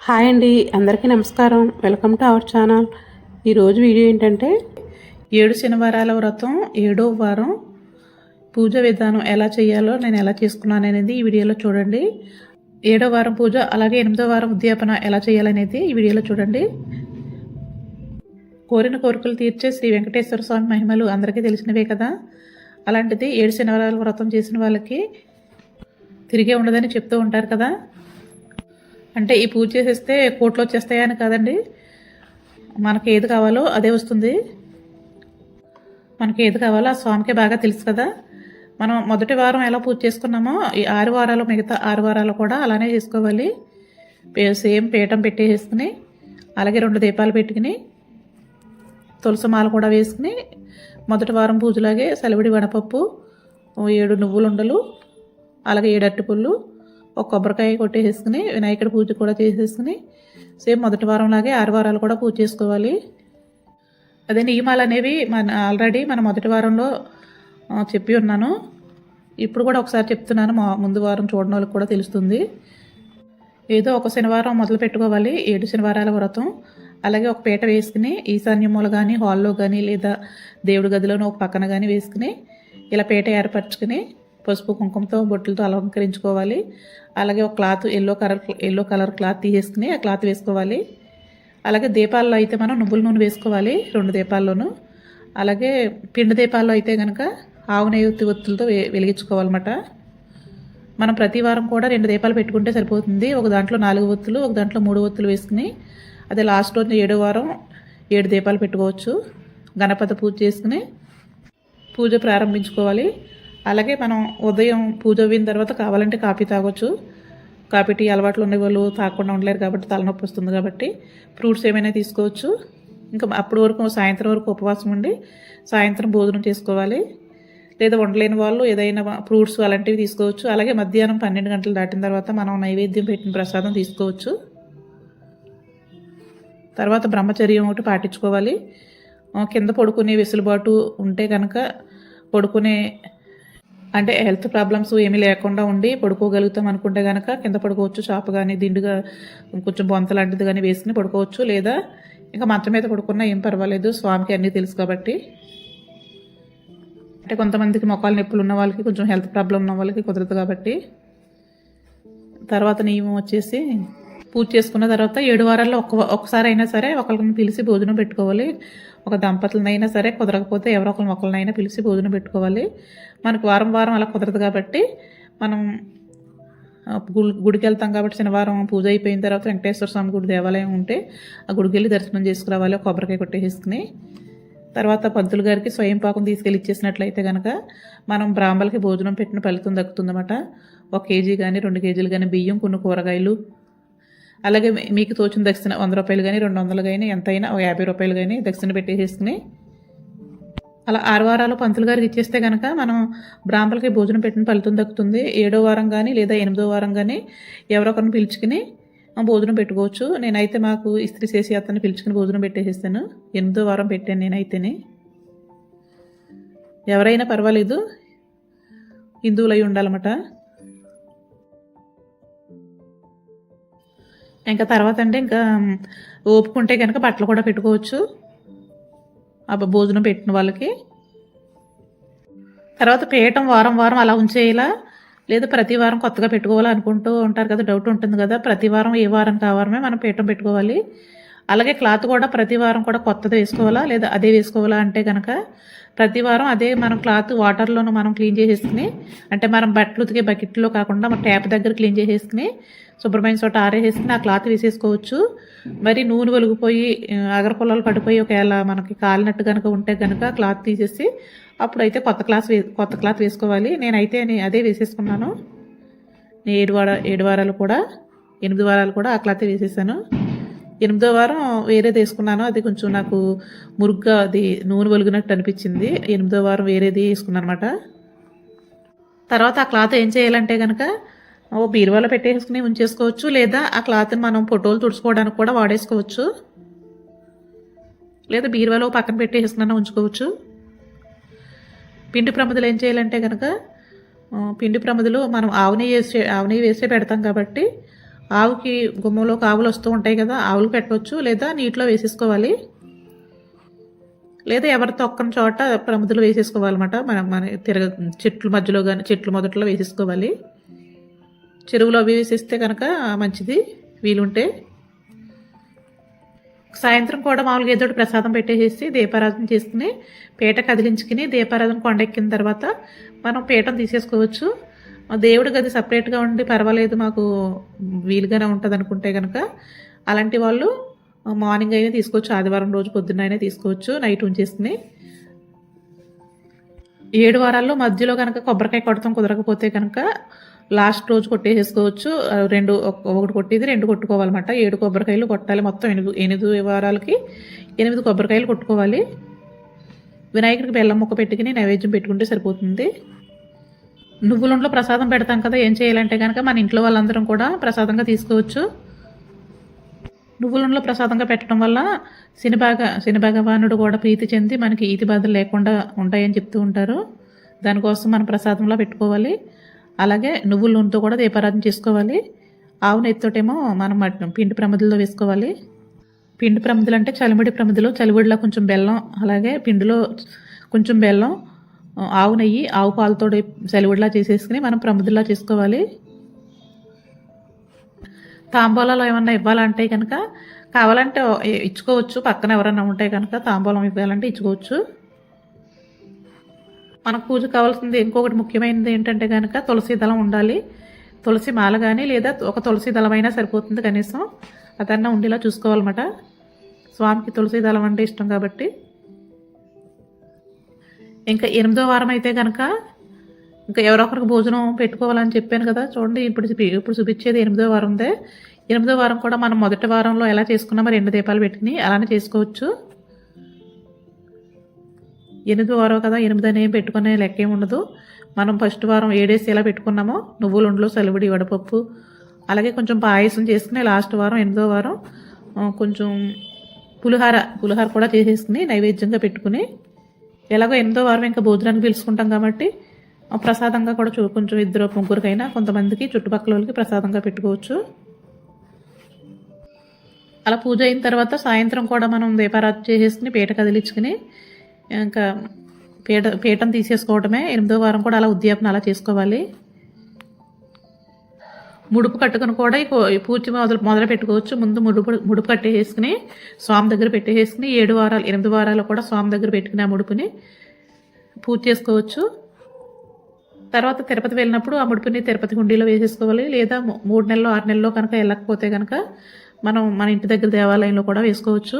Hi అండి, అందరికీ నమస్కారం. Welcome to our channel. ఈరోజు వీడియో ఏంటంటే 7 శనివారాల వ్రతం 7వ వారం పూజ విధానం ఎలా చేయాలో నేను ఎలా చేసుకున్నాను అనేది ఈ వీడియోలో చూడండి. 7వ వారం పూజ అలాగే 8వ వారం ఉద్యాపన ఎలా చేయాలనేది ఈ వీడియోలో చూడండి. కోరిన కోరికలు తీర్చే శ్రీ వెంకటేశ్వర స్వామి మహిమలు అందరికీ తెలిసినవే కదా. అలాంటిది 7 శనివారాల వ్రతం చేసిన వాళ్ళకి తిరిగే ఉండదని చెప్తూ ఉంటారు కదా. అంటే ఈ పూజ చేసేస్తే కోట్లు వచ్చేస్తాయని కాదండి, మనకి ఏది కావాలో అదే వస్తుంది. మనకి ఏది కావాలో ఆ స్వామికే బాగా తెలుసు కదా. మనం మొదటి వారం ఎలా పూజ చేసుకున్నామో ఈ 6 వారాలు మిగతా 6 వారాలు కూడా అలానే చేసుకోవాలి. సేమ్ పీఠం పెట్టేసుకుని అలాగే 2 దీపాలు పెట్టుకుని తులసిమాల కూడా వేసుకుని మొదటి వారం పూజలాగే సలివిడి వడపప్పు 7 నువ్వులు ఉండలు అలాగే 7 అరటిపళ్ళు ఒక కొబ్బరికాయ కొట్టేసుకుని వినాయకుడి పూజ కూడా చేసేసుకుని సేమ్ మొదటి వారంలాగే 6 వారాలు కూడా పూజ చేసుకోవాలి. అదే నియమాలు అనేవి ఆల్రెడీ మన మొదటి వారంలో చెప్పి ఉన్నాను. ఇప్పుడు కూడా ఒకసారి చెప్తున్నాను, ముందు వారం చూడడం వాళ్ళకి కూడా తెలుస్తుంది. ఏదో ఒక శనివారం మొదలు పెట్టుకోవాలి 7 శనివారాల వ్రతం. అలాగే ఒక పీట వేసుకుని ఈశాన్యములు కానీ హాల్లో కానీ లేదా దేవుడి గదిలోనూ ఒక పక్కన కానీ వేసుకుని ఇలా పీట ఏర్పరచుకుని పసుపు కుంకుమతో బొట్టులతో అలంకరించుకోవాలి. అలాగే ఒక క్లాత్ ఎల్లో కలర్ క్లాత్ తీసేసుకుని ఆ క్లాత్ వేసుకోవాలి. అలాగే దీపాల్లో అయితే మనం నువ్వుల నూనె వేసుకోవాలి 2 దీపాల్లోనూ. అలాగే పిండి దీపాల్లో అయితే కనుక ఆవు నెయ్యి ఒత్తులతో వెలిగించుకోవాలన్నమాట. మనం ప్రతి వారం కూడా 2 దీపాలు పెట్టుకుంటే సరిపోతుంది. ఒక దాంట్లో 4 ఒత్తులు, ఒక దాంట్లో 3 ఒత్తులు వేసుకుని అదే లాస్ట్ రోజు 7వ వారం 7 దీపాలు పెట్టుకోవచ్చు. గణపతి పూజ చేసుకుని పూజ ప్రారంభించుకోవాలి. అలాగే మనం ఉదయం పూజ అయిన తర్వాత కావాలంటే కాఫీ తాగొచ్చు. కాఫీ టీ అలవాట్లు ఉండే వాళ్ళు తాగకుండా ఉండలేరు కాబట్టి తలనొప్పి వస్తుంది కాబట్టి ఫ్రూట్స్ ఏమైనా తీసుకోవచ్చు. ఇంకా అప్పటి వరకు సాయంత్రం వరకు ఉపవాసం ఉండి సాయంత్రం భోజనం చేసుకోవాలి. లేదా ఉండలేని వాళ్ళు ఏదైనా ఫ్రూట్స్ అలాంటివి తీసుకోవచ్చు. అలాగే మధ్యాహ్నం 12 గంటలు దాటిన తర్వాత మనం నైవేద్యం పెట్టిన ప్రసాదం తీసుకోవచ్చు. తర్వాత బ్రహ్మచర్యం ఒకటి పాటించుకోవాలి. కింద పడుకునే వెసులుబాటు ఉంటే కనుక పడుకునే అంటే హెల్త్ ప్రాబ్లమ్స్ ఏమీ లేకుండా ఉండి పడుకోగలుగుతాం అనుకుంటే కనుక కింద పడుకోవచ్చు. చాప కానీ దిండుగా కొంచెం బొంత లాంటిది కానీ వేసుకుని పడుకోవచ్చు. లేదా ఇంకా మంచం మీద పడుకున్నా ఏం పర్వాలేదు, స్వామికి అన్నీ తెలుసు కాబట్టి. అంటే కొంతమందికి మొక్కలు నొప్పులు ఉన్న వాళ్ళకి కొంచెం హెల్త్ ప్రాబ్లం ఉన్న వాళ్ళకి కుదరదు కాబట్టి. తర్వాత నియమం వచ్చేసి పూజ చేసుకున్న తర్వాత 7 వారాల్లో ఒక్కసారి అయినా సరే ఒకరిని పిలిచి భోజనం పెట్టుకోవాలి. ఒక దంపతులనైనా సరే కుదరకపోతే ఎవరో ఒకరినైనా పిలిచి భోజనం పెట్టుకోవాలి. మనకు వారం వారం అలా కుదరదు కాబట్టి మనం గుడికి వెళ్తాం కాబట్టి శనివారం పూజ అయిపోయిన తర్వాత వెంకటేశ్వర స్వామి గుడి దేవాలయం ఉంటే ఆ గుడికి వెళ్ళి దర్శనం చేసుకురావాలి. ఒక కొబ్బరికాయ కొట్టేసుకుని తర్వాత పంతులు గారికి స్వయం పాకం తీసుకెళ్ళి ఇచ్చేసినట్లయితే కనుక మనం బ్రాహ్మణులకి భోజనం పెట్టిన ఫలితం దక్కుతుందన్నమాట. 1 కేజీ కానీ 2 కేజీలు కానీ బియ్యం, కొన్ని కూరగాయలు, అలాగే మీకు తోచిన దక్షిణ 100 రూపాయలు కానీ 200 కానీ ఎంతైనా 50 రూపాయలు కానీ దక్షిణ పెట్టేసుకుని అలా 6 వారాలు పంతులు గారికి ఇచ్చేస్తే కనుక మనం బ్రాహ్మణులకి భోజనం పెట్టిన ఫలితం దక్కుతుంది. 7వ వారం కానీ లేదా 8వ వారం కానీ ఎవరొకరిని పిలుచుకుని భోజనం పెట్టుకోవచ్చు. నేనైతే మాకు ఇస్త్రీ చేసి అతన్ని పిలుచుకుని భోజనం పెట్టేసేస్తాను. 8వ వారం పెట్టాను నేనైతేనే. ఎవరైనా పర్వాలేదు, హిందువులు అయి ఉండాలన్నమాట. ఇంకా తర్వాత అంటే ఇంకా ఓపుకుంటే కనుక బట్టలు కూడా పెట్టుకోవచ్చు భోజనం పెట్టిన వాళ్ళకి. తర్వాత పీఠం వారం వారం అలా ఉంచేయాలా లేదా ప్రతి వారం కొత్తగా పెట్టుకోవాలా అనుకుంటూ ఉంటారు కదా, డౌట్ ఉంటుంది కదా. ప్రతి వారం ఏ వారం వారమే మనం పీఠం పెట్టుకోవాలి. అలాగే క్లాత్ కూడా ప్రతి వారం కూడా కొత్తది వేసుకోవాలా లేదా అదే వేసుకోవాలా అంటే కనుక ప్రతి వారం అదే మనం క్లాత్ వాటర్లోనూ మనం క్లీన్ చేసేసుకుని, అంటే మనం బట్టలు ఉతికే బకెట్లో కాకుండా మన ట్యాప్ దగ్గర క్లీన్ చేసేసుకుని శుభ్రమైన చోట ఆరేసేసుకుని ఆ క్లాత్ వేసేసుకోవచ్చు. మరి నూనె వెలిగిపోయి అగర పొలాలు పడిపోయి ఒకవేళ మనకి కాలినట్టు కనుక ఉంటే కనుక క్లాత్ తీసేసి అప్పుడైతే కొత్త క్లాత్ వేసుకోవాలి. నేనైతే అదే వేసేసుకున్నాను. 7 వారాలు కూడా 8 వారాలు కూడా ఆ క్లాత్ వేసేసాను. 8వ వారం వేరేది వేసుకున్నాను. అది కొంచెం నాకు మురుగ్గా అది నూనె వెలిగినట్టు అనిపించింది. 8వ వారం వేరేది వేసుకున్నాను అనమాట. తర్వాత ఆ క్లాత్ ఏం చేయాలంటే కనుక బీరువాలో పెట్టేసుకుని ఉంచేసుకోవచ్చు. లేదా ఆ క్లాత్ని మనం ఫోటోలు తుడుచుకోవడానికి కూడా వాడేసుకోవచ్చు. లేదా బీరువాలో పక్కన పెట్టేసుకున్నా ఉంచుకోవచ్చు. పిండి ప్రమిదలు ఏం చేయాలంటే కనుక పిండి ప్రమిదలు మనం ఆవు నెయ్యి వేసే పెడతాం కాబట్టి ఆవుకి గుమ్మంలోకి ఆవులు వస్తూ ఉంటాయి కదా, ఆవులు పెట్టవచ్చు, లేదా నీటిలో వేసేసుకోవాలి, లేదా ఎవరి తొక్కని చోట ప్రమిదలు వేసేసుకోవాలన్నమాట. మన చెట్ల మధ్యలో కానీ చెట్ల మొదట్లో వేసేసుకోవాలి. చెరువులో అవి వేసేస్తే కనుక మంచిది వీలుంటే. సాయంత్రం కూడా మామూలుగా ఏదో ప్రసాదం పెట్టేసేసి దీపారాధన చేసుకుని పీట కదిలించుకుని దీపారాధన కొండెక్కిన తర్వాత మనం పీఠం తీసేసుకోవచ్చు. దేవుడి గది సపరేట్గా ఉండి పర్వాలేదు మాకు వీలుగానే ఉంటుంది అనుకుంటే కనుక అలాంటి వాళ్ళు మార్నింగ్ అయినా తీసుకోవచ్చు, ఆదివారం రోజు పొద్దున్న అయినా తీసుకోవచ్చు, నైట్ ఉంచేసుకుని. 7 వారాల్లో మధ్యలో కనుక కొబ్బరికాయ కొడతాం కుదరకపోతే కనుక లాస్ట్ రోజు కొట్టేసేసుకోవచ్చు. ఒకటి కొట్టేది 2 కొట్టుకోవాలన్నమాట. 7 కొబ్బరికాయలు కొట్టాలి. మొత్తం 8 వారాలకి 8 కొబ్బరికాయలు కొట్టుకోవాలి. వినాయకుడికి బెల్లం ముక్క పెట్టుకుని నైవేద్యం పెట్టుకుంటే సరిపోతుంది. నువ్వులుంట్లో ప్రసాదం పెడతాం కదా, ఏం చేయాలంటే కనుక మన ఇంట్లో వాళ్ళందరం కూడా ప్రసాదంగా తీసుకోవచ్చు. నువ్వులలో ప్రసాదంగా పెట్టడం వల్ల శని భగవానుడు కూడా ప్రీతి చెంది మనకి ఈతి బాధలు లేకుండా ఉంటాయని చెప్తూ ఉంటారు. దానికోసం మనం ప్రసాదంలో పెట్టుకోవాలి. అలాగే నువ్వుల నూనెతో కూడా దీపారాధన చేసుకోవాలి. ఆవు నెయ్యితోటేమో మనం పిండి ప్రమిదల్లో వేసుకోవాలి. పిండి ప్రమిదలు అంటే చలిమిడి ప్రమిదలు, చలివిడిలో కొంచెం బెల్లం, అలాగే పిండిలో కొంచెం బెల్లం, ఆవు నెయ్యి, ఆవు పాలతో చలివిడిలా చేసేసుకుని మనం ప్రమిదల్లా చేసుకోవాలి. తాంబూలాలు ఏమన్నా ఇవ్వాలంటే కనుక కావాలంటే ఇచ్చుకోవచ్చు, పక్కన ఎవరన్నా ఉంటే కనుక తాంబూలం ఇవ్వాలంటే ఇచ్చుకోవచ్చు. మనకు పూజ కావాల్సింది ఇంకొకటి ముఖ్యమైనది ఏంటంటే కనుక తులసి దళం ఉండాలి. తులసి మాల కానీ లేదా ఒక తులసి దళమైనా సరిపోతుంది, కనీసం అదన్నా ఉండేలా చూసుకోవాలన్నమాట. స్వామికి తులసి దళం అంటే ఇష్టం కాబట్టి. ఇంకా 8వ వారం అయితే కనుక ఇంకా ఎవరొకరికి భోజనం పెట్టుకోవాలని చెప్పాను కదా, చూడండి ఇప్పుడు చూపించేది 8వ వారం ఉందే. 8వ వారం కూడా మనం మొదటి వారంలో ఎలా చేసుకున్నామో 2 దీపాలు పెట్టుకుని అలానే చేసుకోవచ్చు. 8వ వారం కదా, 8 అనేవి పెట్టుకునే లెక్క ఏమి ఉండదు. మనం ఫస్ట్ వారం 7 ఎలా పెట్టుకున్నామో నువ్వులుండలు, చలివిడి, వడపప్పు, అలాగే కొంచెం పాయసం చేసుకుని లాస్ట్ వారం 8వ వారం కొంచెం పులిహార కూడా చేసేసుకుని నైవేద్యంగా పెట్టుకుని, ఎలాగో 8వ వారం ఇంకా భోజనానికి పిలుచుకుంటాం కాబట్టి ప్రసాదంగా కూడా కొంచెం 2 ముగ్గురికైనా కొంతమందికి చుట్టుపక్కల వాళ్ళకి ప్రసాదంగా పెట్టుకోవచ్చు. అలా పూజ అయిన తర్వాత సాయంత్రం కూడా మనం దీపారాధన చేసేసుకుని పీట కదిలించుకుని ఇంకా పీఠం తీసేసుకోవడమే. 8వ వారం కూడా అలా ఉద్యాపన అలా చేసుకోవాలి. ముడుపు కట్టుకుని కూడా పూజ మొదలు పెట్టుకోవచ్చు. ముందు ముడుపు కట్టేసుకుని స్వామి దగ్గర పెట్టేసుకుని 8 వారాలు కూడా స్వామి దగ్గర పెట్టుకుని ఆ ముడుపుని పూజ చేసుకోవచ్చు. తర్వాత తిరుపతి వెళ్ళినప్పుడు ఆ ముడుపుని తిరుపతి హుండీలో వేసేసుకోవాలి. లేదా 3 నెలలు 6 నెలల్లో కనుక వెళ్ళకపోతే కనుక మనం మన ఇంటి దగ్గర దేవాలయంలో కూడా వేసుకోవచ్చు.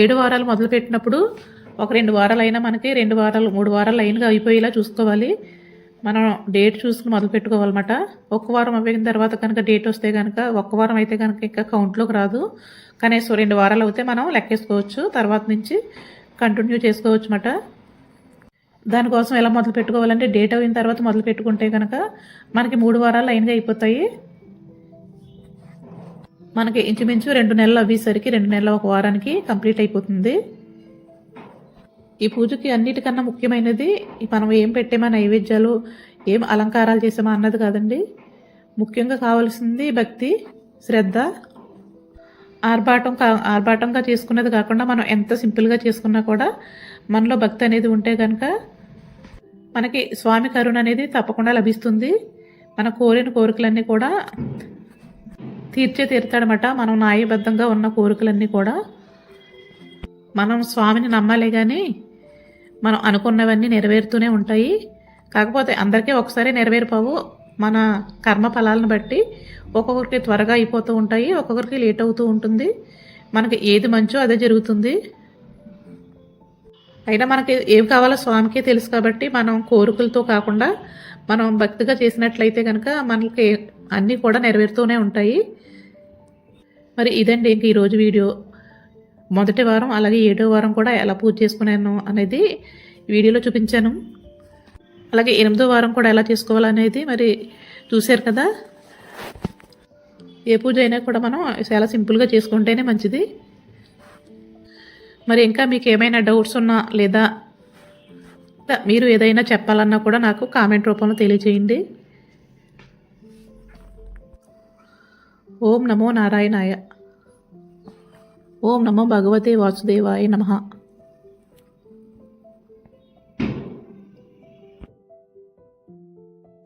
7 వారాలు మొదలు పెట్టినప్పుడు ఒక 2 వారాలైనా మనకి 2 వారాలు 3 వారాలు లైన్గా అయిపోయేలా చూసుకోవాలి. మనం డేట్ చూసుకుని మొదలు పెట్టుకోవాలన్నమాట. 1 వారం అయిన తర్వాత కనుక డేట్ వస్తే కనుక 1 వారం అయితే కనుక ఇంకా కౌంట్లోకి రాదు. కనీసం 2 వారాలు అయితే మనం లెక్కేసుకోవచ్చు. తర్వాత నుంచి కంటిన్యూ చేసుకోవచ్చు అన్నమాట. దానికోసం ఎలా మొదలు పెట్టుకోవాలంటే డేట్ అయిన తర్వాత మొదలు పెట్టుకుంటే కనుక మనకి 3 వారాలు లైన్గా అయిపోతాయి. మనకి ఇంచుమించు 2 నెలలు అవ్వేసరికి 2 నెలల 1 వారానికి కంప్లీట్ అయిపోతుంది. ఈ పూజకి అన్నిటికన్నా ముఖ్యమైనది మనం ఏం పెట్టామా, నైవేద్యాలు ఏం అలంకారాలు చేసామా అన్నది కాదండి. ముఖ్యంగా కావాల్సింది భక్తి, శ్రద్ధ. ఆర్భాటంగా చేసుకున్నది కాకుండా మనం ఎంత సింపుల్గా చేసుకున్నా కూడా మనలో భక్తి అనేది ఉంటే కనుక మనకి స్వామి కరుణ అనేది తప్పకుండా లభిస్తుంది. మన కోరిన కోరికలన్నీ కూడా తీర్తాడనమాట. మనం న్యాయబద్ధంగా ఉన్న కోరికలన్నీ కూడా మనం స్వామిని నమ్మాలే కానీ మనం అనుకున్నవన్నీ నెరవేరుతూనే ఉంటాయి. కాకపోతే అందరికీ ఒకసారి నెరవేరిపోవు. మన కర్మ ఫలాలను బట్టి ఒక్కొక్కరికి త్వరగా అయిపోతూ ఉంటాయి, ఒక్కొక్కరికి లేట్ అవుతూ ఉంటుంది. మనకి ఏది మంచో అదే జరుగుతుంది. అయినా మనకి ఏం కావాలో స్వామికే తెలుసు కాబట్టి మనం కోరికలతో కాకుండా మనం భక్తిగా చేసినట్లయితే కనుక మనకి అన్నీ కూడా నెరవేరుతూనే ఉంటాయి. మరి ఇదండి ఇంక ఈరోజు వీడియో. మొదటి వారం అలాగే 7వ వారం కూడా ఎలా పూజ చేసుకున్నాను అనేది వీడియోలో చూపించాను. అలాగే 8వ వారం కూడా ఎలా చేసుకోవాలనేది మరి చూశారు కదా. ఏ పూజ అయినా కూడా మనం చాలా సింపుల్గా చేసుకుంటేనే మంచిది. మరి ఇంకా మీకు ఏమైనా డౌట్స్ ఉన్నా లేదా మీరు ఏదైనా చెప్పాలన్నా కూడా నాకు కామెంట్ రూపంలో తెలియజేయండి. ఓం నమో నారాయణాయ. ఓం నమో భగవతే వాసుదేవాయ నమః.